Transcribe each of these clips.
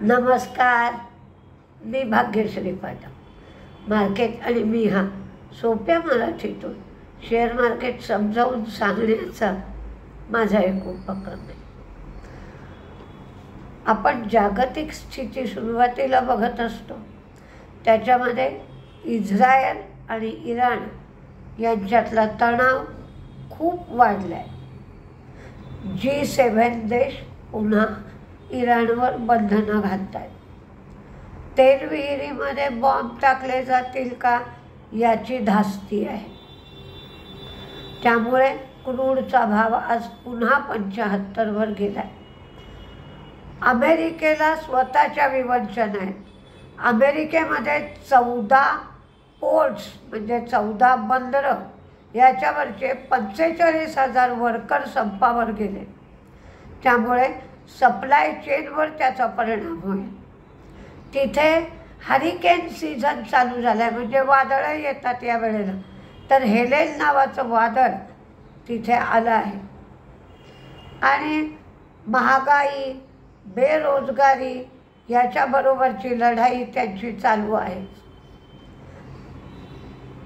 नमस्कार, मी भाग्यश्री पाठक. मार्केट आणि मी हा सोप्या मराठीतून शेअर मार्केट समजावून सांगण्याचा माझा एक उपक्रम आहे. आपण जागतिक स्थिती सुरुवातीला बघत असतो. त्याच्यामध्ये इस्रायल आणि इराण यांच्यातला तणाव खूप वाढला आहे. G7 देश पुन्हा इराणवर बंधनं घालत आहेत. तेलविहिरीमध्ये बॉम्ब टाकले जातील का याची धास्ती आहे. त्यामुळे क्रूडचा भाव आज पुन्हा 75वर गेलाय. अमेरिकेला स्वतःच्या विवंचना आहेत. अमेरिकेमध्ये 14 पोर्ट्स म्हणजे 14 बंदरं याच्यावरचे 45,000 वर्कर संपावर गेले. त्यामुळे सप्लाय चेनवर त्याचा परिणाम होईल. तिथे हरिकेन सीझन चालू झाला आहे, म्हणजे वादळं येतात या वेळेला. तर हेलेन नावाचं वादळ तिथे आलं आहे. आणि महागाई, बेरोजगारी याच्याबरोबरची लढाई त्यांची चालू आहे.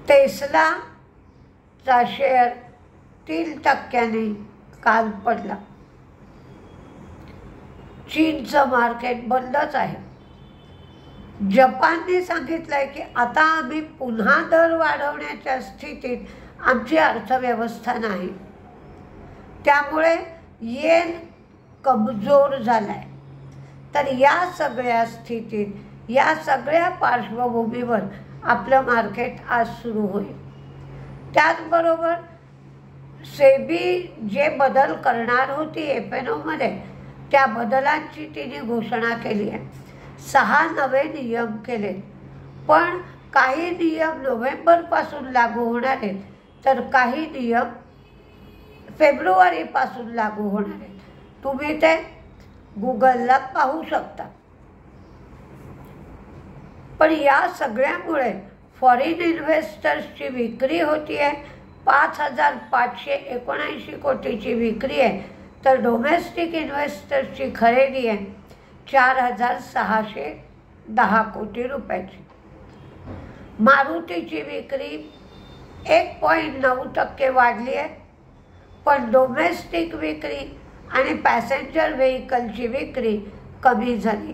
टेस्लाचा शेअर 3% काल पडला. चीनचं मार्केट बंदच आहे. जपानने सांगितलं आहे की आता आम्ही पुन्हा दर वाढवण्याच्या स्थितीत आमची अर्थव्यवस्था नाही. त्यामुळे येन कमजोर झाला आहे. तर या सगळ्या स्थितीत, या सगळ्या पार्श्वभूमीवर आपलं मार्केट आज सुरू होईल. त्याचबरोबर सेबी जे बदल करणार होती F&Oमध्ये, त्या बदलांची तिने घोषणा केली आहे. 6 नवे नियम केले. पण काही नियम नोव्हेंबरपासून लागू होणार आहेत, तर काही नियम फेब्रुवारीपासून लागू होणार आहेत. तुम्ही ते गुगलला पाहू शकता. पण या सगळ्यामुळे फॉरेन इन्व्हेस्टर्सची विक्री होती आहे. 5,579 कोटीची विक्री आहे. तर डोमेस्टिक इन्व्हेस्टर्सची खरेदी आहे 4,610 कोटी रुपयाची. मारुतीची विक्री 1.9% वाढली आहे. पण डोमेस्टिक विक्री आणि पॅसेंजर व्हेकलची विक्री कमी झाली.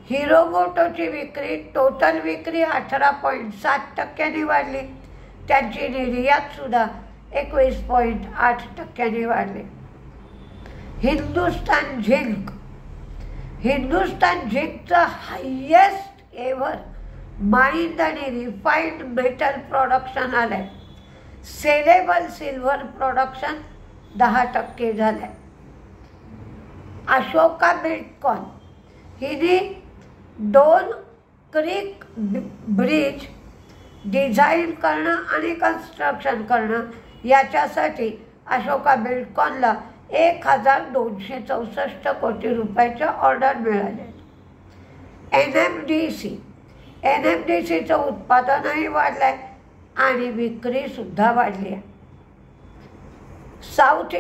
हिरो मोटोची विक्री, टोटल विक्री 18.7% वाढली. त्यांची निर्यातसुद्धा 21.8% वाढली. हिंदुस्तान झिंकचं हायेस्ट एव्हर माइंड आणि रिफाईंड मेटल प्रोडक्शन आलं आहे. सेलेबल सिल्वर प्रोडक्शन 10% झालं आहे. अशोका बिल्डकॉन हिने 2 क्रीक ब्रिज डिझाईन करणं आणि कन्स्ट्रक्शन करणं याच्यासाठी अशोका बिल्डकॉनला 1,264 कोटी रुपयाच्या ऑर्डर मिळाले. NMDCचं उत्पादनही वाढलं आहे आणि विक्रीसुद्धा वाढली आहे. साऊथ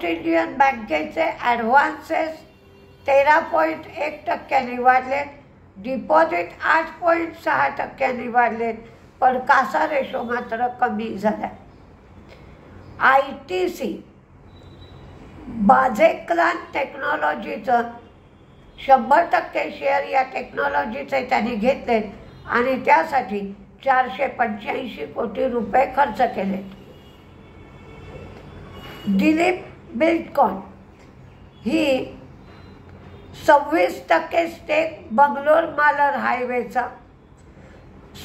इंडियन बँकेचे ॲडव्हान्सेस 13.1% वाढलेत. डिपॉझिट 8.6% वाढलेत. पण कासा रेशो मात्र कमी झाला. ITC बाझेक्लान टेक्नॉलॉजीचं 100% शेअर या टेक्नॉलॉजीचे त्यांनी घेतलेत आणि त्यासाठी 485 कोटी रुपये खर्च केले. दिलीप बिल्डकॉन ही 26% स्टेक बंगलोर मालर हायवेचा,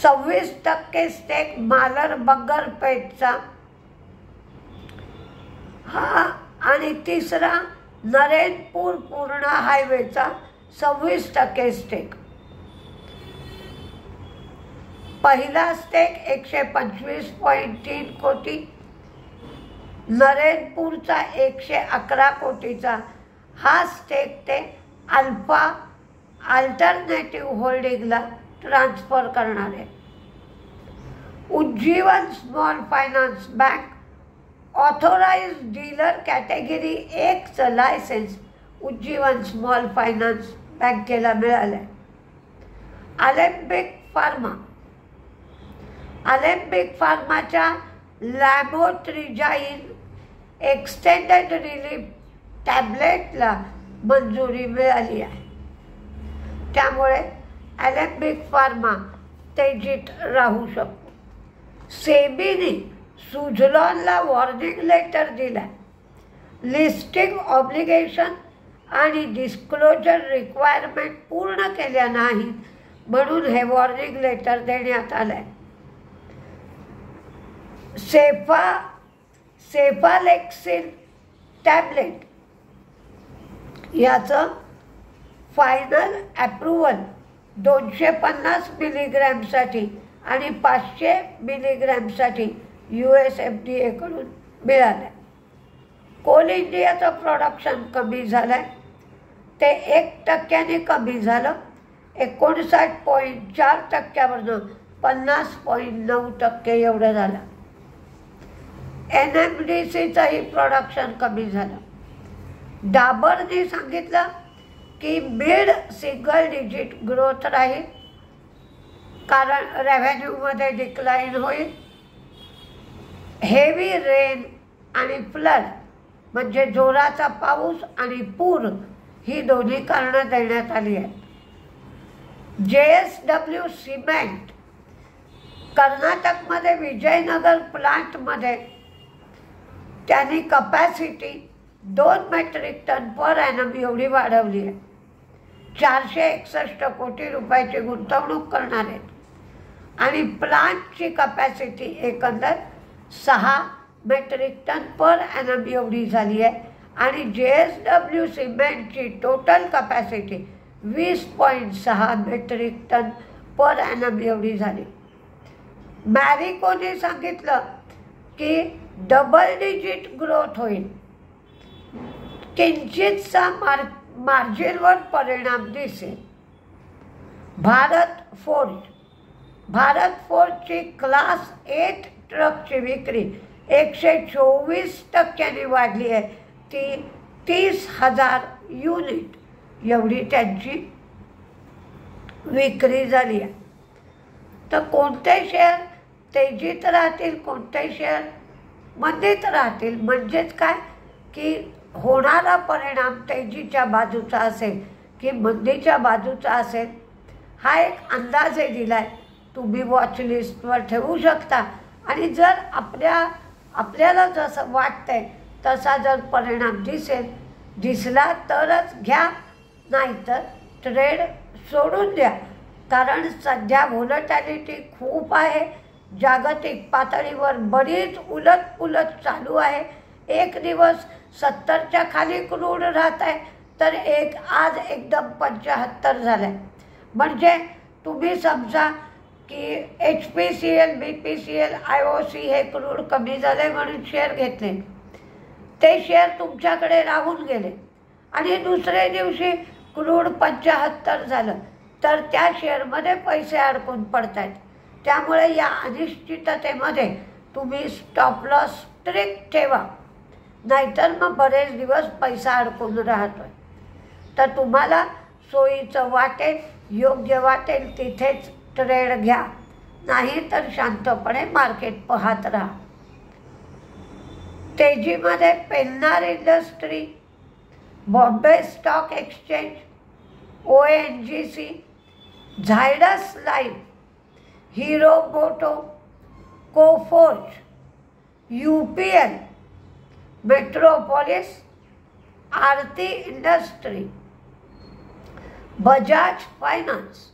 26% स्टेक मालर बंगरपेठचा हा आणि तिसरा नरेनपूर पूर्णा हायवेचा 26% स्टेक. पहिला स्टेक 125.3 कोटी, नरेनपूरचा 111 कोटीचा हा स्टेक ते अल्फा अल्टरनेटिव्ह होल्डिंगला ट्रान्सफर करणार आहे. Ujjivan small finance bank authorised dealer category 1चं लायसेन्स उज्जीवन स्मॉल फायनान्स बँकेला मिळाल्या. अलेम्बिक फार्माच्या लॅमोट्रिजाइन एक्सटेंडेड रिलीफ टॅब्लेटला मंजुरी मिळाली आहे. त्यामुळे अलेम्बिक फार्मा तेजीत राहू शकतो. सेबीने सुझलॉनला वॉर्निंग लेटर दिला. लिस्टिंग ऑब्लिगेशन आणि डिस्क्लोजर रिक्वायरमेंट पूर्ण केल्या नाहीत म्हणून हे वॉर्निंग लेटर देण्यात आलं आहे. सेफालेक्सिन टॅब्लेट याचं फायनल अप्रूव्हल 250 मिलीग्रॅमसाठी आणि 500 मिलीग्रॅमसाठी USFDAकडून मिळालं. कोल इंडियाचं प्रोडक्शन कमी झालं आहे. ते 1% कमी झालं. 59.4% वरून 50.9% एवढं झालं. NMDCचंही प्रोडक्शन कमी झालं. डाबरने सांगितलं की मिड सिंगल डिजिट ग्रोथ राहील कारण रेव्हेन्यूमध्ये डिक्लाइन होईल. हेवी रेन आणि फ्लड म्हणजे जोराचा पाऊस आणि पूर ही दोन्ही कारणं देण्यात आली आहेत. JSW सिमेंट कर्नाटकमध्ये विजयनगर प्लांटमध्ये त्यांनी capacity 2 metric ton per annum एवढी वाढवली आहे. 461 कोटी रुपयाची गुंतवणूक करणार आहेत आणि प्लांटची कपॅसिटी एकंदर 6 मेट्रिक टन पर ॲनम एवढी झाली आहे आणि JSW सिमेंटची total capacity 20.6 metric ton per annum एवढी झाली. मॅरिकोने सांगितलं की डबल डिजिट ग्रोथ होईल. किंचितचा मार्जिनवर परिणाम दिसेल. भारत फोर्जची क्लास 8 ट्रकची विक्री 124% वाढली आहे. ती 30,000 युनिट एवढी त्यांची विक्री झाली आहे. तर कोणते शेअर तेजीत राहतील, कोणते शेअर मंदीत राहतील, म्हणजेच काय की होणारा परिणाम तेजीच्या बाजूचा असेल की मंदीच्या बाजूचा असेल हा एक अंदाजही दिला आहे. तुम्ही वॉच लिस्टवर ठेवू शकता आणि जर आपल्याला जसं वाटतंय तसा जर परिणाम दिसला तरच घ्या, नाहीतर ट्रेड सोडून द्या. कारण सध्या व्होलॅटिलिटी खूप आहे. जागतिक पातळीवर बरीच उलटपुलट चालू आहे. एक दिवस 70च्या खाली क्रूड राहत आहे तर आज एकदम 75 झालं आहे. म्हणजे तुम्ही समजा की HPCL, BPCL, IOC हे क्रूड कमी झाले म्हणून शेअर घेतले. ते शेअर तुमच्याकडे राहून गेले आणि दुसऱ्या दिवशी क्रूड 75 झालं तर त्या शेअरमध्ये पैसे अडकून पडत आहेत. त्यामुळे या अनिश्चिततेमध्ये तुम्ही स्टॉप लॉस स्ट्रिक्ट ठेवा, नाहीतर मग बरेच दिवस पैसा अडकून राहतोय. तर तुम्हाला सोयीचं वाटेल, योग्य वाटेल तिथेच ट्रेड घ्या, नाही तर शांतपणे मार्केट पाहत राहा. तेजीमध्ये Pennar industry, Bombay stock exchange, ONGC, Zydus life, Hero Moto, Coforge, UPL, Metropolis, Aarti industry, Bajaj finance,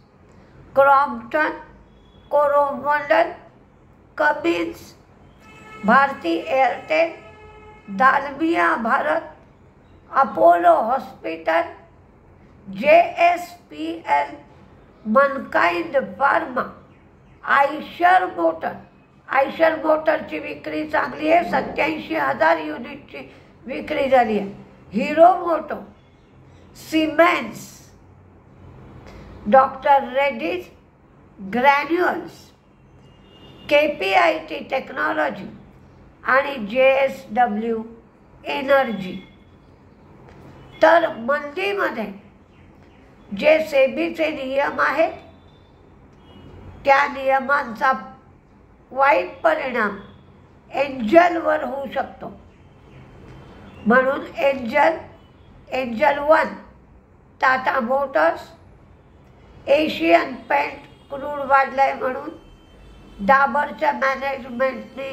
Crompton, Coromandel, Cummins, Bharti Airtel, Dalmia Bharat, Apollo hospital, JSPL, Mankind pharma, Eicher मोटरची विक्री चांगली आहे. 87,000 युनिटची विक्री झाली आहे. Hero Moto, cements, doctor Reddy's Granules, KPIT technology आणि JSW एनर्जी. तर मंदीमध्ये जे सेबीचे नियम आहेत त्या नियमांचा वाईट परिणाम एंजलवर होऊ शकतो. म्हणून Angel 1 Tata Motors, Asian paint crude वाढलाय म्हणून, डाबरच्या मॅनेजमेंटने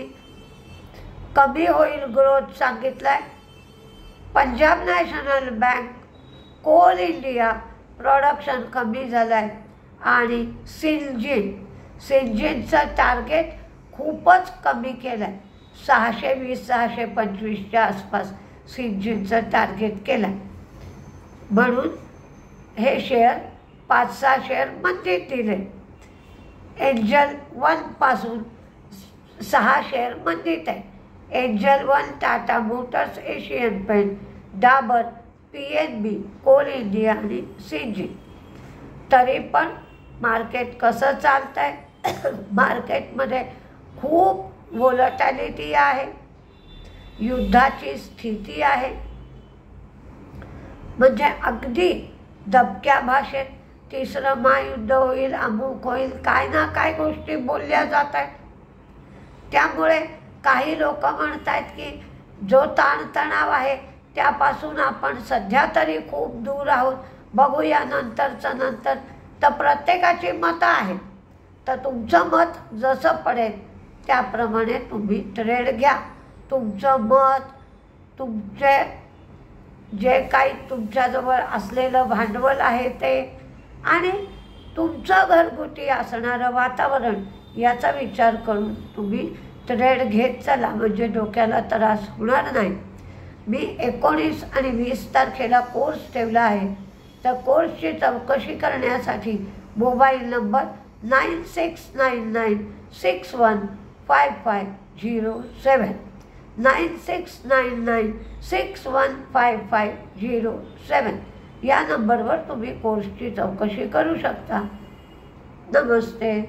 कमी होईल ग्रोथ सांगितलाय, Punjab national bank, coal India production कमी झालंय आणि सिंजिनचं टार्गेट खूपच कमी केलं आहे. 620-625च्या आसपास सिंजिनचं टार्गेट केलं आहे. म्हणून हे शेअर 5-6 शेअर मंदीत दिले. एंजल 1 पासून 6 शेअर मंदीत आहे. Angel 1 Tata Motors, Asian paint, Dabur, PNB, coal India आणि सिंजिन. तरी पण मार्केट कसं चालतं आहे? मार्केटमध्ये खूप व्होलॅटिलिटी आहे, युद्धाची स्थिती आहे. म्हणजे अगदी दबक्या भाषेत 3रं महायुद्ध होईल, अमुक होईल, काय ना काय गोष्टी बोलल्या जात आहेत. त्यामुळे काही लोक म्हणत आहेत की जो ताणतणाव आहे त्यापासून आपण सध्या तरी खूप दूर आहोत, बघूया नंतरचं नंतर. तर प्रत्येकाची मतं आहेत. तर तुमचं मत जसं पडेल त्याप्रमाणे तुम्ही ट्रेड घ्या. तुमचं मत, तुमचे जे काही तुमच्याजवळ असलेलं भांडवल आहे ते आणि तुमचं घरगुती असणारं वातावरण याचा विचार करून तुम्ही ट्रेड घेत चला, म्हणजे डोक्याला त्रास होणार नाही. मी 19 आणि 20 तारखेला कोर्स ठेवला आहे. तर कोर्सची चौकशी करण्यासाठी मोबाईल नंबर 9699615507 9699615507 या नंबरवर तुम्ही कोर्सची चौकशी करू शकता. नमस्ते.